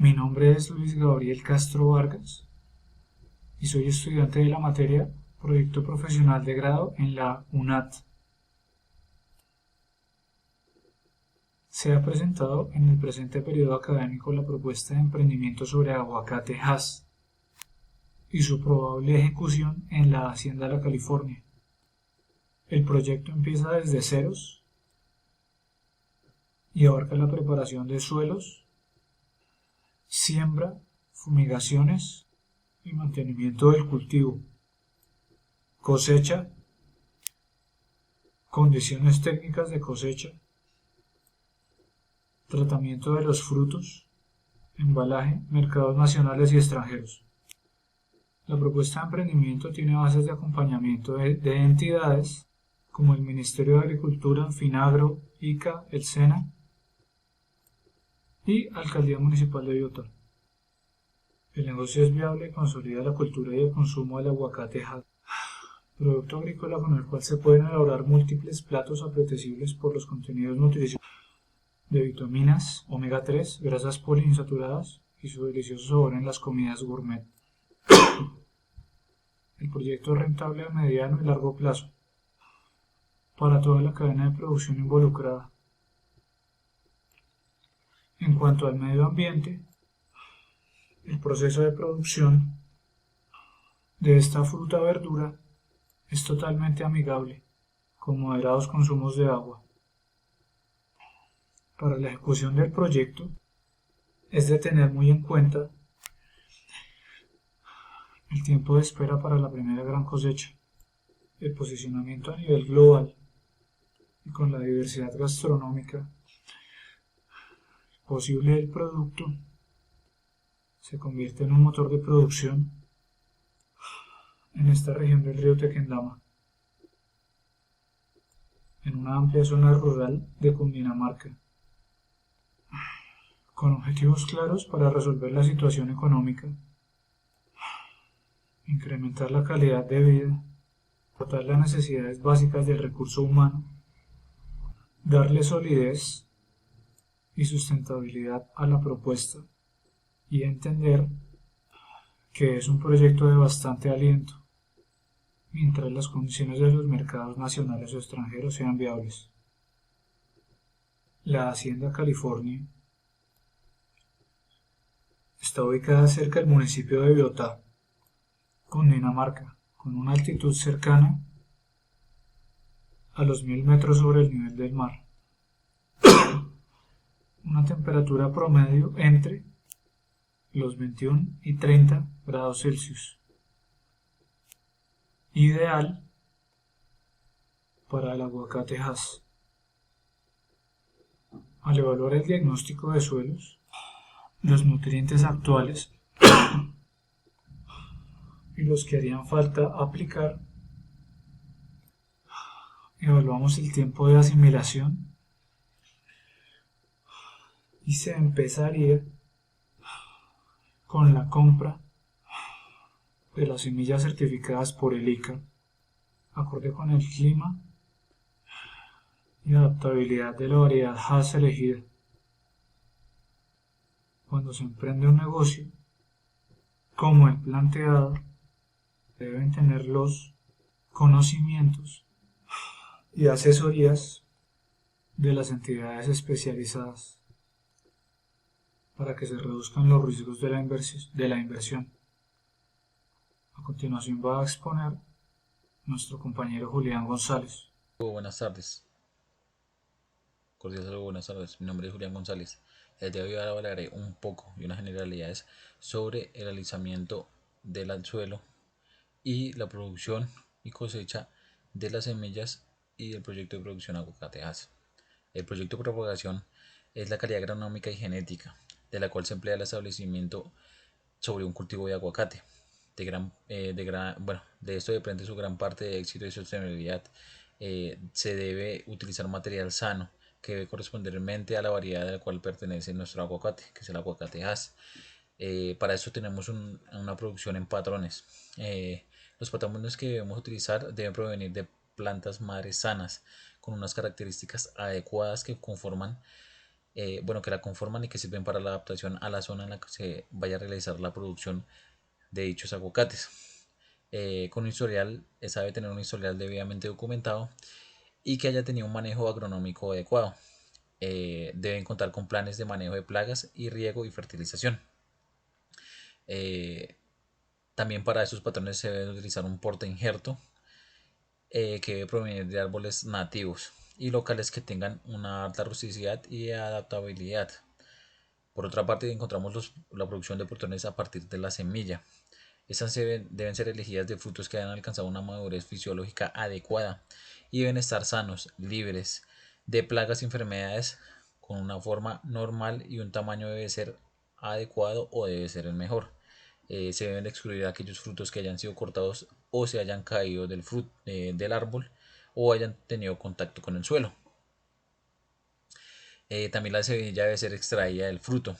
Mi nombre es Luis Gabriel Castro Vargas y soy estudiante de la materia Proyecto Profesional de Grado en la UNAT. Se ha presentado en el presente periodo académico la propuesta de emprendimiento sobre aguacate Hass y su probable ejecución en la Hacienda La California. El proyecto empieza desde ceros y abarca la preparación de suelos, siembra, fumigaciones y mantenimiento del cultivo, cosecha, condiciones técnicas de cosecha, tratamiento de los frutos, embalaje, mercados nacionales y extranjeros. La propuesta de emprendimiento tiene bases de acompañamiento de entidades como el Ministerio de Agricultura, Finagro, ICA, el SENA y Alcaldía Municipal de Biotá. El negocio es viable y consolida la cultura y el consumo del aguacate Hass, producto agrícola con el cual se pueden elaborar múltiples platos apetecibles por los contenidos nutricionales de vitaminas, omega 3, grasas poliinsaturadas y su delicioso sabor en las comidas gourmet. El proyecto es rentable a mediano y largo plazo para toda la cadena de producción involucrada. En cuanto al medio ambiente, el proceso de producción de esta fruta-verdura es totalmente amigable, con moderados consumos de agua. Para la ejecución del proyecto es de tener muy en cuenta el tiempo de espera para la primera gran cosecha, el posicionamiento a nivel global y con la diversidad gastronómica posible del producto, se convierte en un motor de producción en esta región del río Tequendama, en una amplia zona rural de Cundinamarca, con objetivos claros para resolver la situación económica, incrementar la calidad de vida, aportar las necesidades básicas del recurso humano, darle solidez y sustentabilidad a la propuesta y entender que es un proyecto de bastante aliento, mientras las condiciones de los mercados nacionales o extranjeros sean viables. La Hacienda California está ubicada cerca del municipio de Biotá, Cundinamarca, con una altitud cercana a los 1000 metros sobre el nivel del mar, una temperatura promedio entre los 21 y 30 grados Celsius, ideal para el aguacate Hass. Al evaluar el diagnóstico de suelos, los nutrientes actuales y los que harían falta aplicar, evaluamos el tiempo de asimilación y se empezaría con la compra de las semillas certificadas por el ICA, acorde con el clima y adaptabilidad de la variedad Hass elegida. Cuando se emprende un negocio como el planteado, deben tener los conocimientos y asesorías de las entidades especializadas para que se reduzcan los riesgos de la inversión. A continuación va a exponer nuestro compañero Julián González. Buenas tardes, cordial saludo, buenas tardes. Mi nombre es Julián González. El día de hoy hablaré un poco y unas generalidades sobre el alisamiento del suelo y la producción y cosecha de las semillas y el proyecto de producción aguacatejas. El proyecto de propagación es la calidad agronómica y genética de la cual se emplea el establecimiento sobre un cultivo de aguacate. De esto depende su gran parte de éxito y sostenibilidad. Se debe utilizar material sano que debe correspondermente a la variedad a la cual pertenece nuestro aguacate, que es el aguacate Hass. Para esto tenemos una producción en patrones. Los patrones que debemos utilizar deben provenir de plantas madres sanas con unas características adecuadas que conforman bueno, que la conforman y que sirven para la adaptación a la zona en la que se vaya a realizar la producción de dichos aguacates. Con un historial, esa debe tener un historial debidamente documentado y que haya tenido un manejo agronómico adecuado. Deben contar con planes de manejo de plagas y riego y fertilización. Eh, También para estos patrones se debe utilizar un porta injerto que debe provenir de árboles nativos y locales que tengan una alta rusticidad y adaptabilidad. Por otra parte, encontramos la producción de portones a partir de la semilla. Estas deben ser elegidas de frutos que hayan alcanzado una madurez fisiológica adecuada y deben estar sanos, libres de plagas y enfermedades, con una forma normal y un tamaño debe ser adecuado o debe ser el mejor. Se deben excluir aquellos frutos que hayan sido cortados o se hayan caído del árbol o hayan tenido contacto con el suelo. También la semilla debe ser extraída del fruto.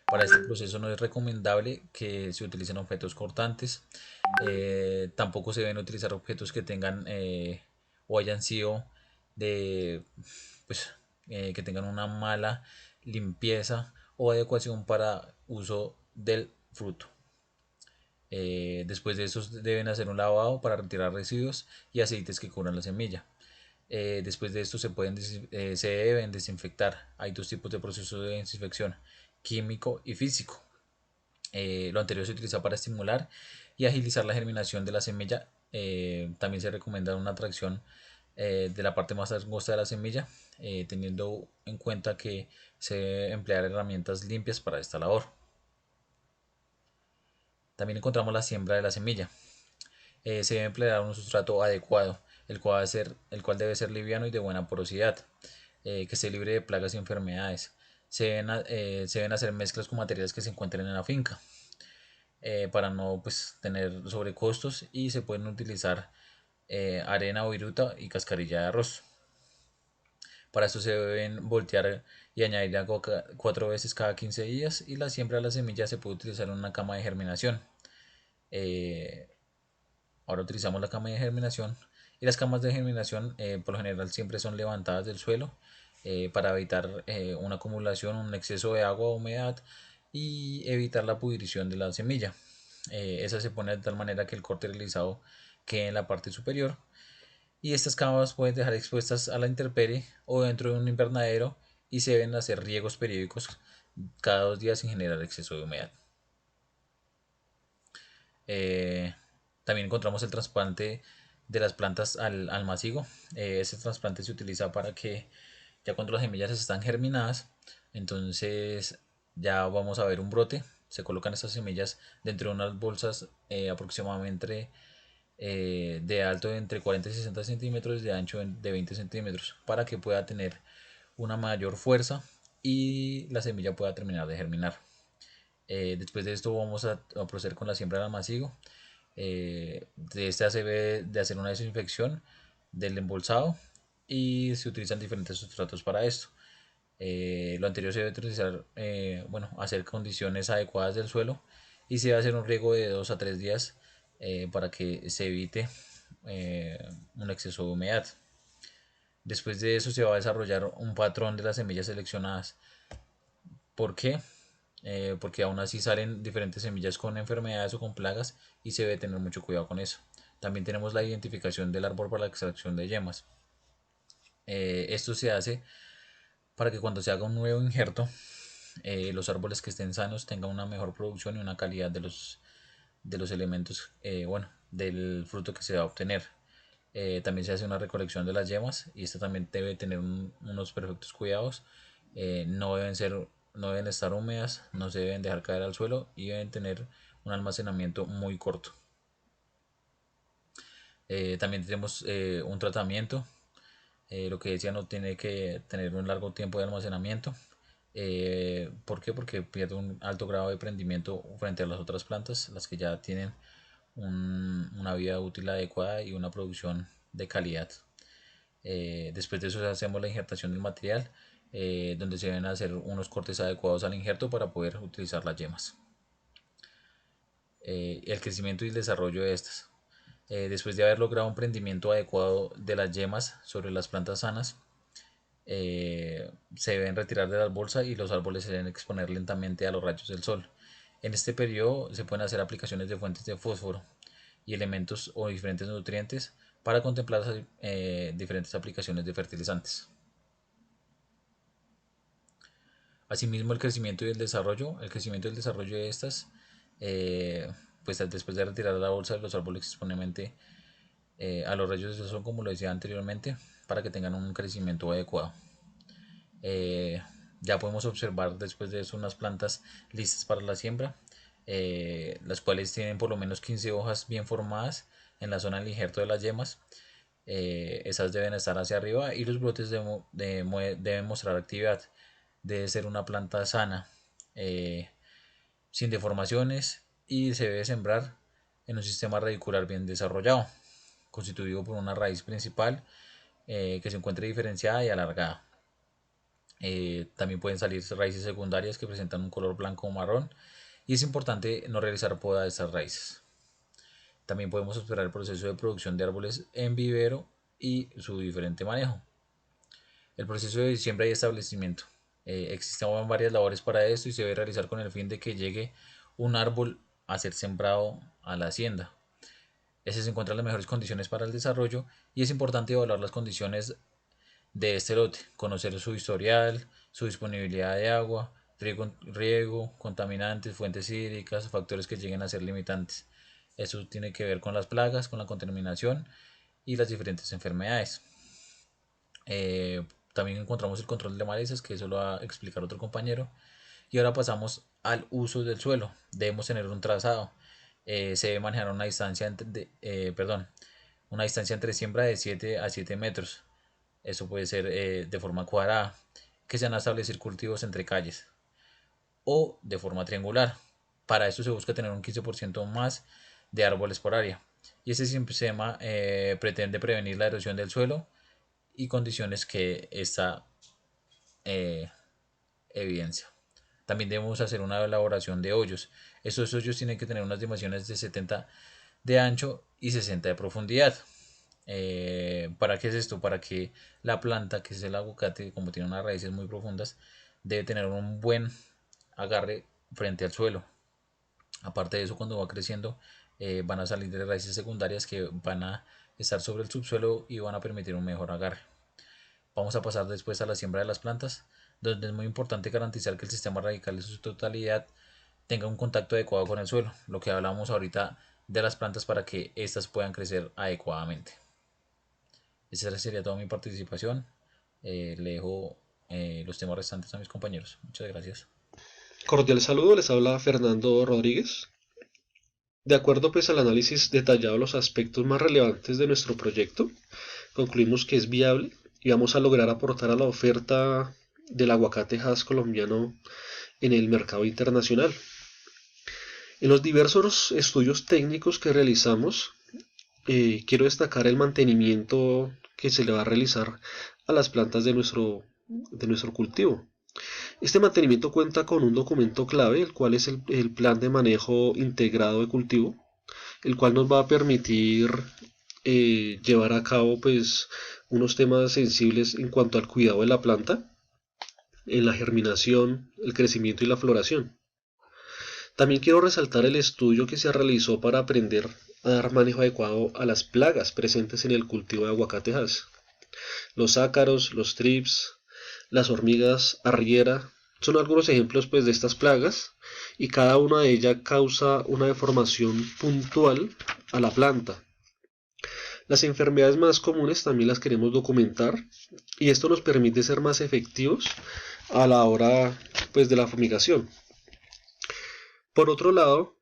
Para este proceso no es recomendable que se utilicen objetos cortantes. Tampoco se deben utilizar objetos que tengan o hayan sido de, pues, que tengan una mala limpieza o adecuación para uso del fruto. Después de eso deben hacer un lavado para retirar residuos y aceites que cubran la semilla. Después de esto se deben desinfectar. Hay dos tipos de procesos de desinfección, químico y físico. Lo anterior se utiliza para estimular y agilizar la germinación de la semilla. También se recomienda una tracción de la parte más angosta de la semilla, teniendo en cuenta que se debe emplear herramientas limpias para esta labor. También encontramos la siembra de la semilla. Se debe emplear un sustrato adecuado, el cual debe ser liviano y de buena porosidad, que esté libre de plagas y enfermedades. Se deben hacer mezclas con materiales que se encuentren en la finca, para no pues, tener sobrecostos, y se pueden utilizar arena o viruta y cascarilla de arroz. Para esto se deben voltear y añadir agua 4 veces cada 15 días, y la siembra de la semilla se puede utilizar en una cama de germinación. Eh, Ahora utilizamos la cama de germinación, y las camas de germinación por lo general siempre son levantadas del suelo para evitar una acumulación, un exceso de agua o humedad, y evitar la pudrición de la semilla. Esa se pone de tal manera que el corte realizado quede en la parte superior, y estas camas pueden dejar expuestas a la intemperie o dentro de un invernadero, y se deben hacer riegos periódicos cada 2 días sin generar exceso de humedad. Eh, También encontramos el trasplante de las plantas al macizo. Ese trasplante se utiliza para que ya cuando las semillas están germinadas, entonces ya vamos a ver un brote. Se colocan estas semillas dentro de unas bolsas aproximadamente de alto de entre 40 y 60 centímetros, de ancho de 20 centímetros, para que pueda tener una mayor fuerza y la semilla pueda terminar de germinar. Después de esto vamos a proceder con la siembra del almacigo. De esta se debe de hacer una desinfección del embolsado, y se utilizan diferentes sustratos para esto. Lo anterior se debe utilizar, bueno, hacer condiciones adecuadas del suelo, y se debe hacer un riego de 2 a 3 días para que se evite un exceso de humedad. Después de eso se va a desarrollar un patrón de las semillas seleccionadas. ¿Por qué? Porque aún así salen diferentes semillas con enfermedades o con plagas, y se debe tener mucho cuidado con eso. También tenemos la identificación del árbol para la extracción de yemas. Esto se hace para que cuando se haga un nuevo injerto, los árboles que estén sanos tengan una mejor producción y una calidad de los elementos, bueno, del fruto que se va a obtener. También se hace una recolección de las yemas, y esto también debe tener unos perfectos cuidados. No deben estar húmedas, no se deben dejar caer al suelo, y deben tener un almacenamiento muy corto. También tenemos un tratamiento. Lo que decía, no tiene que tener un largo tiempo de almacenamiento. ¿Por qué? Porque pierde un alto grado de prendimiento frente a las otras plantas, las que ya tienen una vida útil adecuada y una producción de calidad. Después de eso hacemos la injertación del material, donde se deben hacer unos cortes adecuados al injerto para poder utilizar las yemas. El crecimiento y el desarrollo de estas. Después de haber logrado un prendimiento adecuado de las yemas sobre las plantas sanas, se deben retirar de las bolsas y los árboles se deben exponer lentamente a los rayos del sol. En este periodo se pueden hacer aplicaciones de fuentes de fósforo y elementos o diferentes nutrientes para contemplar diferentes aplicaciones de fertilizantes. Asimismo, el crecimiento y el desarrollo de estas, pues después de retirar la bolsa de los árboles exponencialmente a los rayos del sol, como lo decía anteriormente, para que tengan un crecimiento adecuado. Eh, ya podemos observar después de eso unas plantas listas para la siembra, las cuales tienen por lo menos 15 hojas bien formadas en la zona del injerto de las yemas. Esas deben estar hacia arriba y los brotes deben mostrar actividad. Debe ser una planta sana, sin deformaciones, y se debe sembrar en un sistema radicular bien desarrollado, constituido por una raíz principal que se encuentre diferenciada y alargada. También pueden salir raíces secundarias que presentan un color blanco o marrón, y es importante no realizar poda de estas raíces. También podemos observar el proceso de producción de árboles en vivero y su diferente manejo. El proceso de siembra y establecimiento. Existen varias labores para esto y se debe realizar con el fin de que llegue un árbol a ser sembrado a la hacienda. Ese se encuentra en las mejores condiciones para el desarrollo, y es importante evaluar las condiciones de este lote, conocer su historial, su disponibilidad de agua, riego, contaminantes, fuentes hídricas, factores que lleguen a ser limitantes. Eso tiene que ver con las plagas, con la contaminación y las diferentes enfermedades. También encontramos el control de malezas, que eso lo va a explicar otro compañero. Y ahora pasamos al uso del suelo. Debemos tener un trazado. Se debe manejar una distancia entre siembra de 7 a 7 metros. Eso puede ser de forma cuadrada, que se van a establecer cultivos entre calles, o de forma triangular. Para esto se busca tener un 15% más de árboles por área. Y este sistema pretende prevenir la erosión del suelo y condiciones que esta evidencia. También debemos hacer una elaboración de hoyos. Estos hoyos tienen que tener unas dimensiones de 70 de ancho y 60 de profundidad. ¿Para qué es esto? Para que la planta, que es el aguacate, como tiene unas raíces muy profundas, debe tener un buen agarre frente al suelo. Aparte de eso, cuando va creciendo, van a salir de raíces secundarias que van a estar sobre el subsuelo y van a permitir un mejor agarre. Vamos a pasar después a la siembra de las plantas, donde es muy importante garantizar que el sistema radical en su totalidad tenga un contacto adecuado con el suelo, lo que hablamos ahorita de las plantas, para que éstas puedan crecer adecuadamente. Esa sería toda mi participación. Le dejo los temas restantes a mis compañeros. Muchas gracias. Cordial saludo, les habla Fernando Rodríguez. De acuerdo pues al análisis detallado de los aspectos más relevantes de nuestro proyecto, concluimos que es viable y vamos a lograr aportar a la oferta del aguacate Hass colombiano en el mercado internacional. En los diversos estudios técnicos que realizamos, quiero destacar el mantenimiento que se le va a realizar a las plantas de nuestro cultivo. Este mantenimiento cuenta con un documento clave, el cual es el plan de manejo integrado de cultivo, el cual nos va a permitir llevar a cabo pues unos temas sensibles en cuanto al cuidado de la planta, en la germinación, el crecimiento y la floración. También quiero resaltar el estudio que se realizó para aprender a dar manejo adecuado a las plagas presentes en el cultivo de aguacate Hass. Los ácaros, los thrips, las hormigas arriera son algunos ejemplos pues de estas plagas, y cada una de ellas causa una deformación puntual a la planta. Las enfermedades más comunes también las queremos documentar, y esto nos permite ser más efectivos a la hora pues de la fumigación. Por otro lado,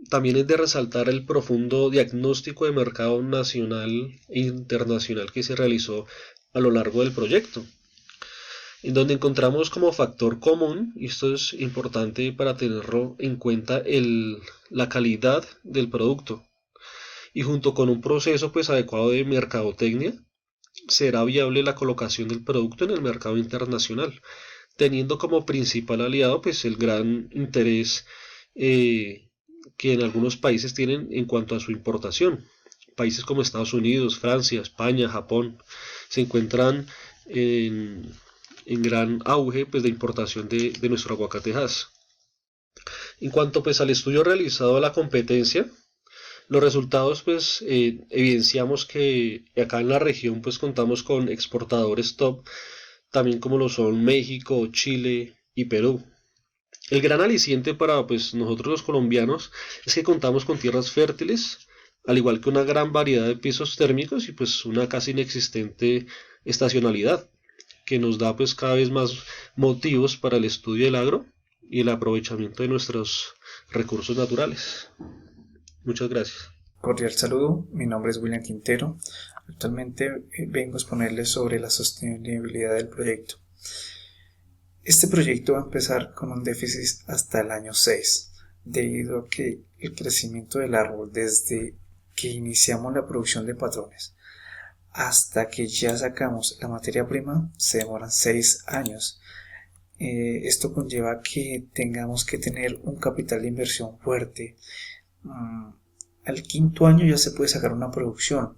también es de resaltar el profundo diagnóstico de mercado nacional e internacional que se realizó a lo largo del proyecto, en donde encontramos como factor común, y esto es importante para tenerlo en cuenta, la calidad del producto, y junto con un proceso pues adecuado de mercadotecnia, será viable la colocación del producto en el mercado internacional, teniendo como principal aliado pues el gran interés que en algunos países tienen en cuanto a su importación. Países como Estados Unidos, Francia, España, Japón se encuentran en gran auge pues, de importación de nuestro aguacate Hass. En cuanto pues, al estudio realizado a la competencia, los resultados pues evidenciamos que acá en la región pues contamos con exportadores top, también como lo son México, Chile y Perú. El gran aliciente para pues nosotros los colombianos es que contamos con tierras fértiles, al igual que una gran variedad de pisos térmicos y pues una casi inexistente estacionalidad, que nos da pues cada vez más motivos para el estudio del agro y el aprovechamiento de nuestros recursos naturales. Muchas gracias. Cordial saludo, mi nombre es William Quintero. Actualmente vengo a exponerles sobre la sostenibilidad del proyecto. Este proyecto va a empezar con un déficit hasta el año 6, debido a que el crecimiento del árbol desde que iniciamos la producción de patrones hasta que ya sacamos la materia prima se demoran 6 años. Esto conlleva que tengamos que tener un capital de inversión fuerte. Al quinto año ya se puede sacar una producción,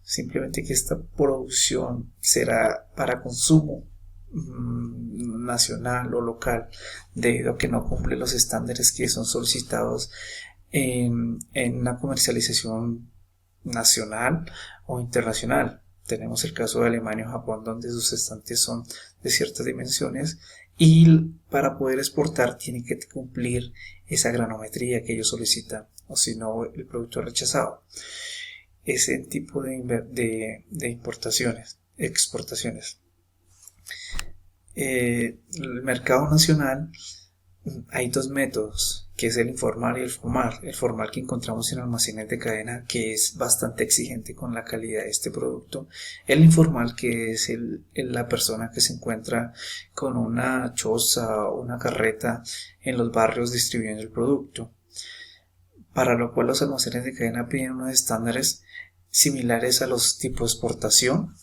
simplemente que esta producción será para consumo nacional o local, debido a que no cumple los estándares que son solicitados en una comercialización nacional o internacional. Tenemos el caso de Alemania o Japón, donde sus estantes son de ciertas dimensiones y para poder exportar tiene que cumplir esa granometría que ellos solicitan, o si no el producto es rechazado. Ese tipo de importaciones, exportaciones. El mercado nacional, hay dos métodos, que es el informal y el formal. El formal que encontramos en almacenes de cadena, que es bastante exigente con la calidad de este producto. El informal, que es la persona que se encuentra con una choza o una carreta en los barrios distribuyendo el producto, para lo cual los almacenes de cadena piden unos estándares similares a los tipos de exportación,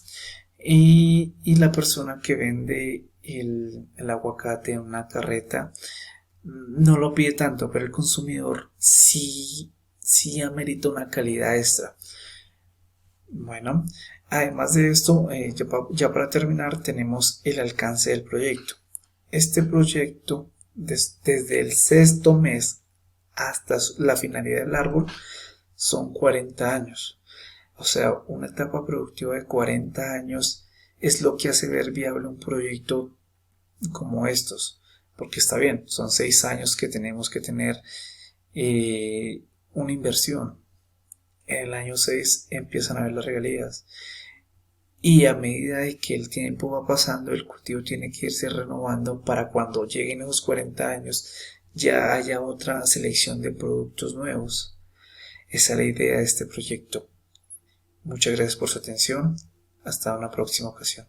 y la persona que vende el aguacate en una carreta no lo pide tanto, pero el consumidor sí amerita una calidad extra. Bueno, además de esto, ya para terminar, tenemos el alcance del proyecto. Este proyecto, desde el 6º mes hasta la finalidad del árbol, son 40 años. O sea, una etapa productiva de 40 años es lo que hace ver viable un proyecto como estos. Porque está bien, son 6 años que tenemos que tener una inversión. En el año 6 empiezan a ver las regalías. Y a medida de que el tiempo va pasando, el cultivo tiene que irse renovando para cuando lleguen los 40 años ya haya otra selección de productos nuevos. Esa es la idea de este proyecto. Muchas gracias por su atención. Hasta una próxima ocasión.